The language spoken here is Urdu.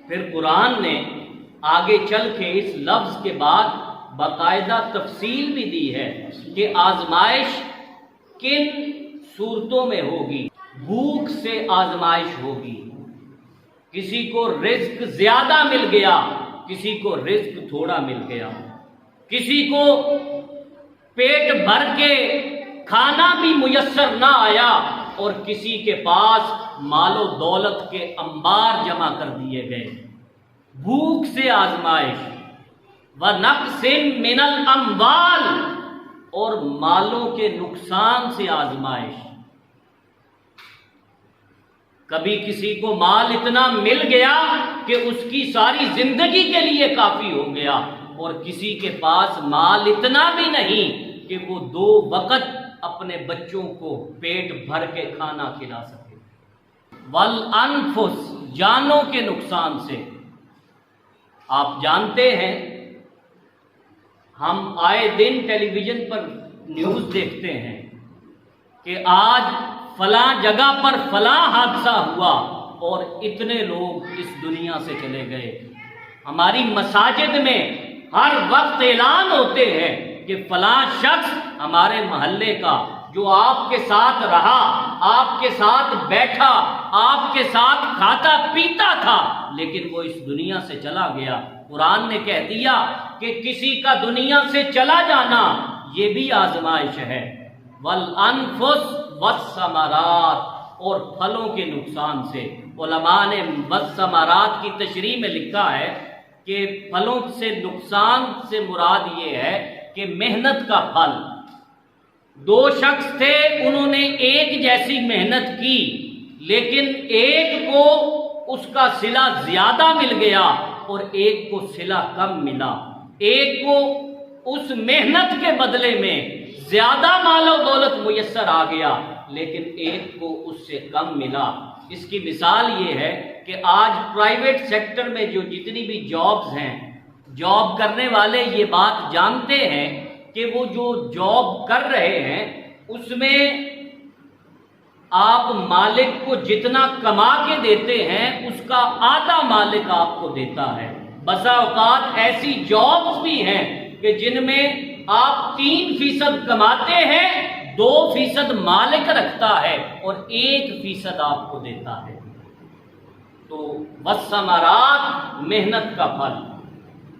پھر قرآن نے آگے چل کے اس لفظ کے بعد باقاعدہ تفصیل بھی دی ہے کہ آزمائش کن صورتوں میں ہوگی۔ بھوک سے آزمائش ہوگی، کسی کو رزق زیادہ مل گیا، کسی کو رزق تھوڑا مل گیا، کسی کو پیٹ بھر کے کھانا بھی میسر نہ آیا اور کسی کے پاس مال و دولت کے انبار جمع کر دیے گئے۔ بھوک سے آزمائش، وَنَقْصٍ مِّنَ الْأَمْوَالِ، اور مالوں کے نقصان سے آزمائش۔ کبھی کسی کو مال اتنا مل گیا کہ اس کی ساری زندگی کے لیے کافی ہو گیا، اور کسی کے پاس مال اتنا بھی نہیں کہ وہ 2 وقت اپنے بچوں کو پیٹ بھر کے کھانا کھلا سکے۔ وَالْأَنفُسِ، جانوں کے نقصان سے۔ آپ جانتے ہیں ہم آئے دن ٹیلی ویژن پر نیوز دیکھتے ہیں کہ آج فلاں جگہ پر فلاں حادثہ ہوا اور اتنے لوگ اس دنیا سے چلے گئے۔ ہماری مساجد میں ہر وقت اعلان ہوتے ہیں کہ فلاں شخص ہمارے محلے کا جو آپ کے ساتھ رہا، آپ کے ساتھ بیٹھا، آپ کے ساتھ کھاتا پیتا تھا، لیکن وہ اس دنیا سے چلا گیا۔ قرآن نے کہہ دیا کہ کسی کا دنیا سے چلا جانا یہ بھی آزمائش ہے۔ والانفس والثمرات، اور پھلوں کے نقصان سے۔ علماء نے والثمرات کی تشریح میں لکھا ہے کہ پھلوں سے نقصان سے مراد یہ ہے کہ محنت کا پھل۔ 2 شخص تھے، انہوں نے ایک جیسی محنت کی، لیکن ایک کو اس کا صلہ زیادہ مل گیا اور ایک کو صلہ کم ملا۔ ایک کو اس محنت کے بدلے میں زیادہ مال و دولت میسر آ گیا، لیکن ایک کو اس سے کم ملا۔ اس کی مثال یہ ہے کہ آج پرائیویٹ سیکٹر میں جو جتنی بھی جابز ہیں، جاب کرنے والے یہ بات جانتے ہیں کہ وہ جو جاب کر رہے ہیں اس میں آپ مالک کو جتنا کما کے دیتے ہیں اس کا آدھا مالک آپ کو دیتا ہے۔ بسا اوقات ایسی جابز بھی ہیں کہ جن میں آپ 3% کماتے ہیں، 2% مالک رکھتا ہے اور 1% آپ کو دیتا ہے۔ تو والثمرات، محنت کا پھل۔